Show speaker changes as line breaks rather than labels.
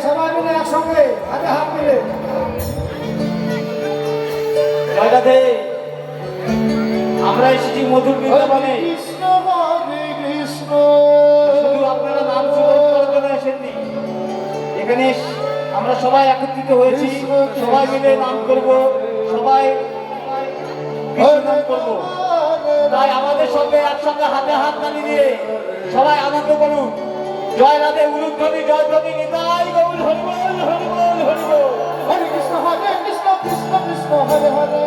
সবাই মিলে একসঙ্গে হাতে হাত মিলে
আমরা এসেছি মধুর বৃন্দাবনে।
কৃষ্ণ হরে কৃষ্ণ।
শুধু আপনারা নাম করার জন্য আসেননি, এখানে আমরা সবাই একত্রিত হয়েছি, সবাই মিলে নাম করব, সবাই নাম করব। তাই আমাদের সঙ্গে একসঙ্গে হাতে হাত তালি দিয়ে সবাই আনন্দ করুন। জয় রাধে, উলুধ্বনি জয়ধ্বনি, নিতাই গৌর, হরি বল হরি বল হরি বল।
হরে কৃষ্ণ কৃষ্ণ কৃষ্ণ হরে হরে।